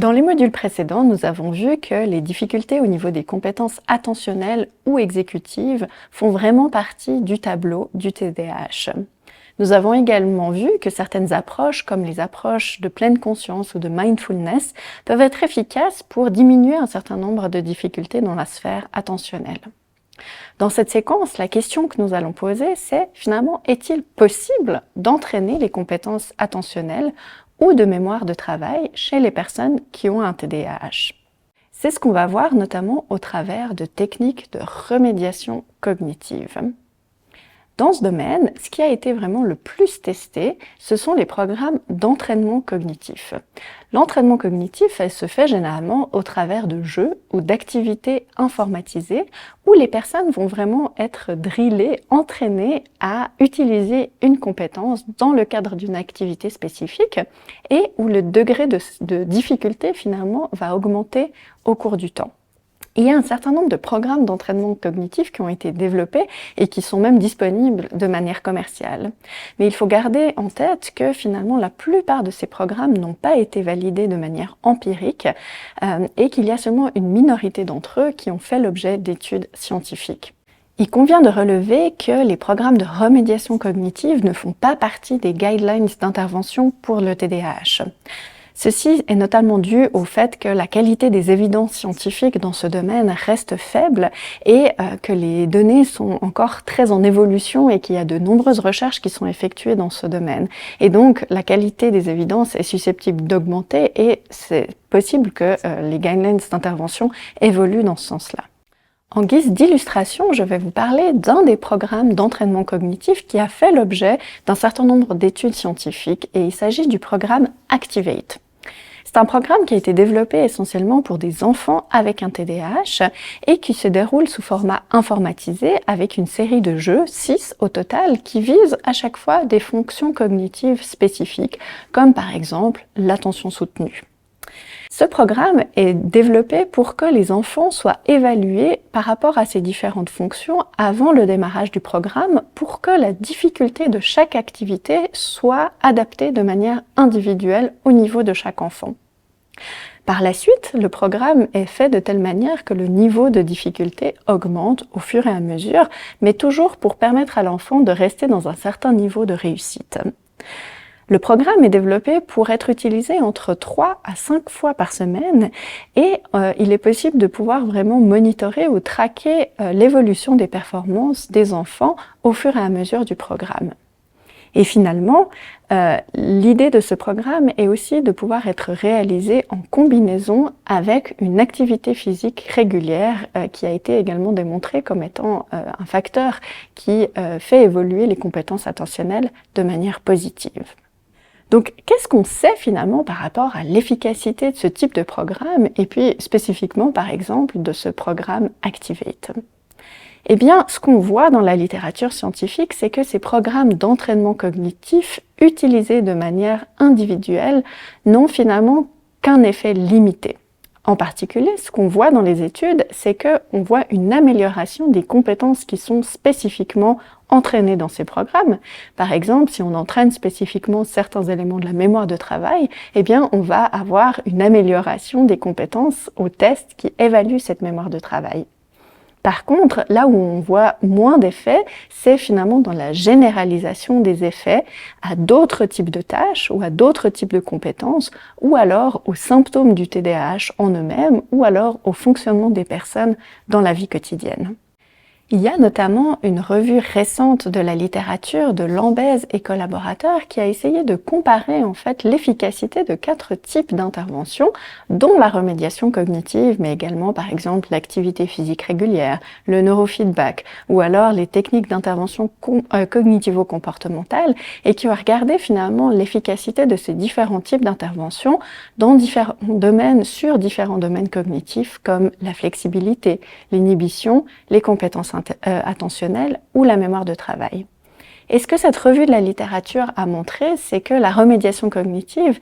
Dans les modules précédents, nous avons vu que les difficultés au niveau des compétences attentionnelles ou exécutives font vraiment partie du tableau du TDAH. Nous avons également vu que certaines approches, comme les approches de pleine conscience ou de mindfulness, peuvent être efficaces pour diminuer un certain nombre de difficultés dans la sphère attentionnelle. Dans cette séquence, la question que nous allons poser, c'est finalement, est-il possible d'entraîner les compétences attentionnelles ou de mémoire de travail chez les personnes qui ont un TDAH? C'est ce qu'on va voir notamment au travers de techniques de remédiation cognitive. Dans ce domaine, ce qui a été vraiment le plus testé, ce sont les programmes d'entraînement cognitif. L'entraînement cognitif, elle se fait généralement au travers de jeux ou d'activités informatisées où les personnes vont vraiment être drillées, entraînées à utiliser une compétence dans le cadre d'une activité spécifique et où le degré de difficulté finalement va augmenter au cours du temps. Il y a un certain nombre de programmes d'entraînement cognitif qui ont été développés et qui sont même disponibles de manière commerciale. Mais il faut garder en tête que finalement la plupart de ces programmes n'ont pas été validés de manière empirique et qu'il y a seulement une minorité d'entre eux qui ont fait l'objet d'études scientifiques. Il convient de relever que les programmes de remédiation cognitive ne font pas partie des guidelines d'intervention pour le TDAH. Ceci est notamment dû au fait que la qualité des évidences scientifiques dans ce domaine reste faible et que les données sont encore très en évolution et qu'il y a de nombreuses recherches qui sont effectuées dans ce domaine. Et donc, la qualité des évidences est susceptible d'augmenter et c'est possible que les guidelines d'intervention évoluent dans ce sens-là. En guise d'illustration, je vais vous parler d'un des programmes d'entraînement cognitif qui a fait l'objet d'un certain nombre d'études scientifiques et il s'agit du programme Activate. C'est un programme qui a été développé essentiellement pour des enfants avec un TDAH et qui se déroule sous format informatisé avec une série de jeux, 6 au total, qui visent à chaque fois des fonctions cognitives spécifiques, comme par exemple l'attention soutenue. Ce programme est développé pour que les enfants soient évalués par rapport à ces différentes fonctions avant le démarrage du programme pour que la difficulté de chaque activité soit adaptée de manière individuelle au niveau de chaque enfant. Par la suite, le programme est fait de telle manière que le niveau de difficulté augmente au fur et à mesure, mais toujours pour permettre à l'enfant de rester dans un certain niveau de réussite. Le programme est développé pour être utilisé entre 3 à 5 fois par semaine et il est possible de pouvoir vraiment monitorer ou traquer l'évolution des performances des enfants au fur et à mesure du programme. Et finalement, l'idée de ce programme est aussi de pouvoir être réalisé en combinaison avec une activité physique régulière qui a été également démontrée comme étant un facteur qui fait évoluer les compétences attentionnelles de manière positive. Donc, qu'est-ce qu'on sait finalement par rapport à l'efficacité de ce type de programme et puis spécifiquement par exemple de ce programme Activate ? Eh bien, ce qu'on voit dans la littérature scientifique, c'est que ces programmes d'entraînement cognitif utilisés de manière individuelle n'ont finalement qu'un effet limité. En particulier, ce qu'on voit dans les études, c'est qu'on voit une amélioration des compétences qui sont spécifiquement entraînées dans ces programmes. Par exemple, si on entraîne spécifiquement certains éléments de la mémoire de travail, eh bien, on va avoir une amélioration des compétences au test qui évalue cette mémoire de travail. Par contre, là où on voit moins d'effets, c'est finalement dans la généralisation des effets à d'autres types de tâches ou à d'autres types de compétences, ou alors aux symptômes du TDAH en eux-mêmes, ou alors au fonctionnement des personnes dans la vie quotidienne. Il y a notamment une revue récente de la littérature de Lambèse et collaborateurs qui a essayé de comparer en fait l'efficacité de 4 types d'interventions, dont la remédiation cognitive, mais également par exemple l'activité physique régulière, le neurofeedback, ou alors les techniques d'intervention cognitivo-comportementale, et qui ont regardé finalement l'efficacité de ces différents types d'interventions dans différents domaines, sur différents domaines cognitifs comme la flexibilité, l'inhibition, les compétences attentionnelle ou la mémoire de travail. Et ce que cette revue de la littérature a montré, c'est que la remédiation cognitive,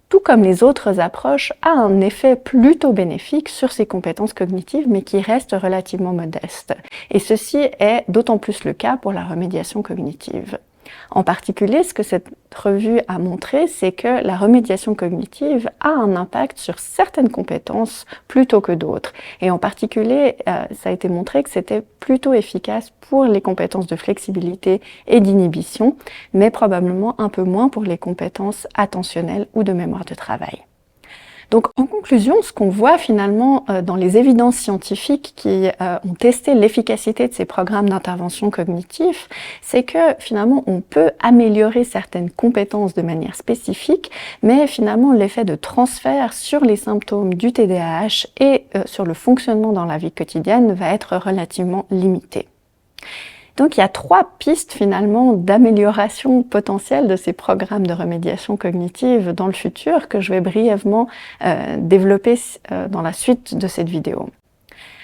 tout comme les autres approches, a un effet plutôt bénéfique sur ces compétences cognitives, mais qui reste relativement modeste. Et ceci est d'autant plus le cas pour la remédiation cognitive. En particulier, ce que cette revue a montré, c'est que la remédiation cognitive a un impact sur certaines compétences plutôt que d'autres. Et en particulier, ça a été montré que c'était plutôt efficace pour les compétences de flexibilité et d'inhibition, mais probablement un peu moins pour les compétences attentionnelles ou de mémoire de travail. Donc, en conclusion, ce qu'on voit finalement dans les évidences scientifiques qui ont testé l'efficacité de ces programmes d'intervention cognitive, c'est que finalement, on peut améliorer certaines compétences de manière spécifique, mais finalement, l'effet de transfert sur les symptômes du TDAH et sur le fonctionnement dans la vie quotidienne va être relativement limité. Donc il y a 3 pistes finalement d'amélioration potentielle de ces programmes de remédiation cognitive dans le futur que je vais brièvement développer dans la suite de cette vidéo.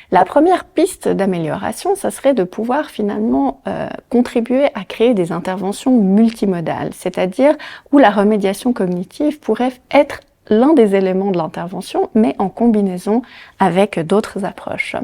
La première piste d'amélioration, ça serait de pouvoir finalement contribuer à créer des interventions multimodales, c'est-à-dire où la remédiation cognitive pourrait être l'un des éléments de l'intervention, mais en combinaison avec d'autres approches.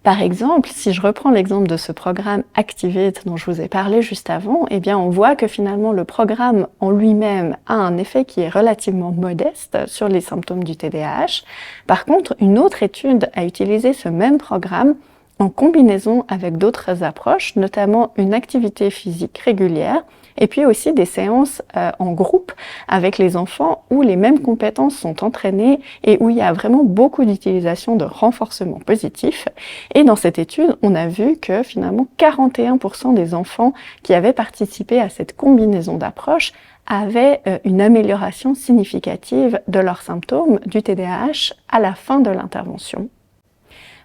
Par exemple, si je reprends l'exemple de ce programme Activate dont je vous ai parlé juste avant, eh bien on voit que finalement le programme en lui-même a un effet qui est relativement modeste sur les symptômes du TDAH. Par contre, une autre étude a utilisé ce même programme en combinaison avec d'autres approches, notamment une activité physique régulière, et puis aussi des séances en groupe avec les enfants où les mêmes compétences sont entraînées et où il y a vraiment beaucoup d'utilisation de renforcement positif. Et dans cette étude, on a vu que finalement 41% des enfants qui avaient participé à cette combinaison d'approches avaient une amélioration significative de leurs symptômes du TDAH à la fin de l'intervention.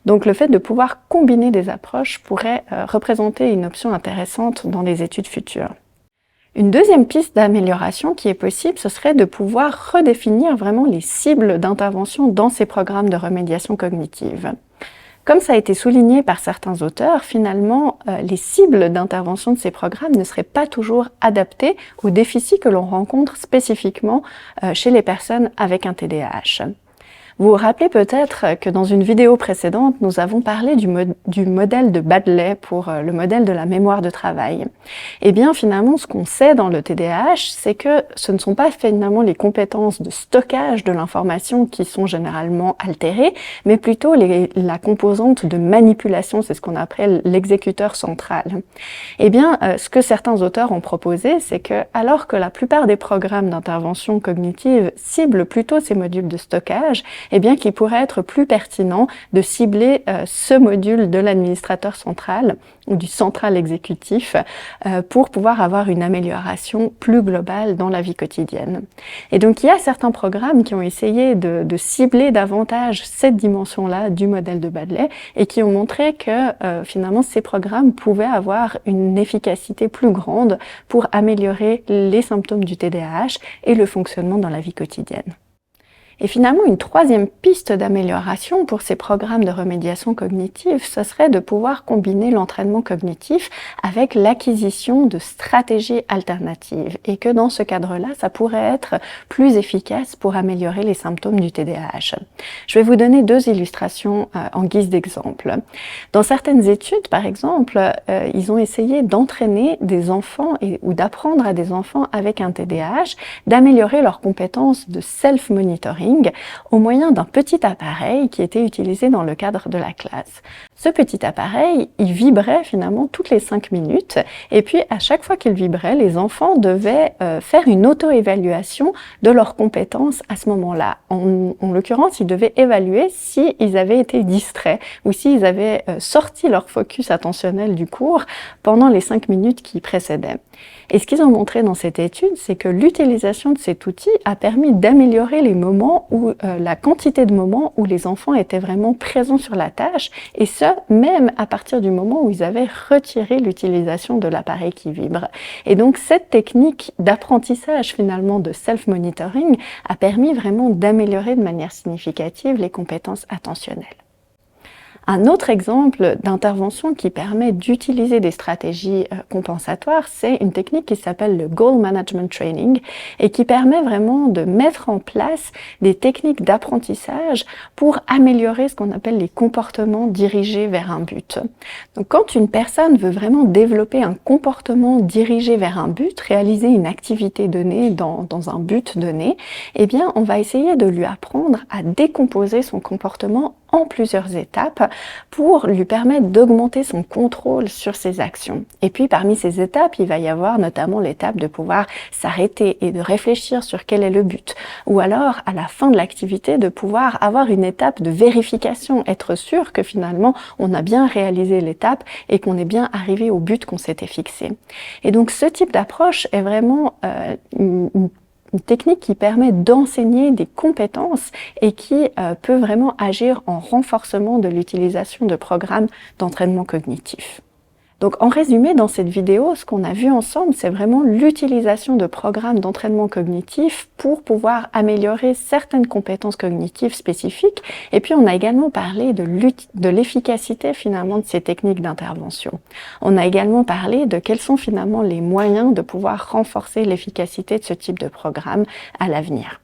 Donc le fait de pouvoir combiner des approches pourrait représenter une option intéressante dans les études futures. Une deuxième piste d'amélioration qui est possible, ce serait de pouvoir redéfinir vraiment les cibles d'intervention dans ces programmes de remédiation cognitive. Comme ça a été souligné par certains auteurs, finalement, les cibles d'intervention de ces programmes ne seraient pas toujours adaptées aux déficits que l'on rencontre spécifiquement chez les personnes avec un TDAH. Vous vous rappelez peut-être que dans une vidéo précédente, nous avons parlé du modèle de Baddeley pour le modèle de la mémoire de travail. Eh bien, finalement, ce qu'on sait dans le TDAH, c'est que ce ne sont pas finalement les compétences de stockage de l'information qui sont généralement altérées, mais plutôt la composante de manipulation, c'est ce qu'on appelle l'exécuteur central. Eh bien, ce que certains auteurs ont proposé, c'est que alors que la plupart des programmes d'intervention cognitive ciblent plutôt ces modules de stockage, eh bien qu'il pourrait être plus pertinent de cibler ce module de l'administrateur central ou du central exécutif pour pouvoir avoir une amélioration plus globale dans la vie quotidienne. Et donc il y a certains programmes qui ont essayé de cibler davantage cette dimension-là du modèle de Baddeley et qui ont montré que finalement ces programmes pouvaient avoir une efficacité plus grande pour améliorer les symptômes du TDAH et le fonctionnement dans la vie quotidienne. Et finalement, une troisième piste d'amélioration pour ces programmes de remédiation cognitive, ce serait de pouvoir combiner l'entraînement cognitif avec l'acquisition de stratégies alternatives et que dans ce cadre-là, ça pourrait être plus efficace pour améliorer les symptômes du TDAH. Je vais vous donner 2 illustrations en guise d'exemple. Dans certaines études, par exemple, ils ont essayé d'entraîner des enfants ou d'apprendre à des enfants avec un TDAH d'améliorer leurs compétences de self-monitoring au moyen d'un petit appareil qui était utilisé dans le cadre de la classe. Ce petit appareil, il vibrait finalement toutes les 5 minutes et puis à chaque fois qu'il vibrait, les enfants devaient faire une auto-évaluation de leurs compétences à ce moment-là. En l'occurrence, ils devaient évaluer s'ils avaient été distraits ou s'ils avaient sorti leur focus attentionnel du cours pendant les 5 minutes qui précédaient. Et ce qu'ils ont montré dans cette étude, c'est que l'utilisation de cet outil a permis d'améliorer les moments où la quantité de moments où les enfants étaient vraiment présents sur la tâche, et ce, même à partir du moment où ils avaient retiré l'utilisation de l'appareil qui vibre. Et donc cette technique d'apprentissage finalement de self-monitoring a permis vraiment d'améliorer de manière significative les compétences attentionnelles. Un autre exemple d'intervention qui permet d'utiliser des stratégies compensatoires, c'est une technique qui s'appelle le Goal Management Training et qui permet vraiment de mettre en place des techniques d'apprentissage pour améliorer ce qu'on appelle les comportements dirigés vers un but. Donc, quand une personne veut vraiment développer un comportement dirigé vers un but, réaliser une activité donnée dans un but donné, eh bien, on va essayer de lui apprendre à décomposer son comportement en plusieurs étapes pour lui permettre d'augmenter son contrôle sur ses actions. Et puis parmi ces étapes, il va y avoir notamment l'étape de pouvoir s'arrêter et de réfléchir sur quel est le but. Ou alors, à la fin de l'activité, de pouvoir avoir une étape de vérification, être sûr que finalement on a bien réalisé l'étape et qu'on est bien arrivé au but qu'on s'était fixé. Et donc ce type d'approche est vraiment une technique qui permet d'enseigner des compétences et qui peut vraiment agir en renforcement de l'utilisation de programmes d'entraînement cognitif. Donc en résumé, dans cette vidéo, ce qu'on a vu ensemble, c'est vraiment l'utilisation de programmes d'entraînement cognitif pour pouvoir améliorer certaines compétences cognitives spécifiques. Et puis on a également parlé de l'efficacité finalement de ces techniques d'intervention. On a également parlé de quels sont finalement les moyens de pouvoir renforcer l'efficacité de ce type de programme à l'avenir.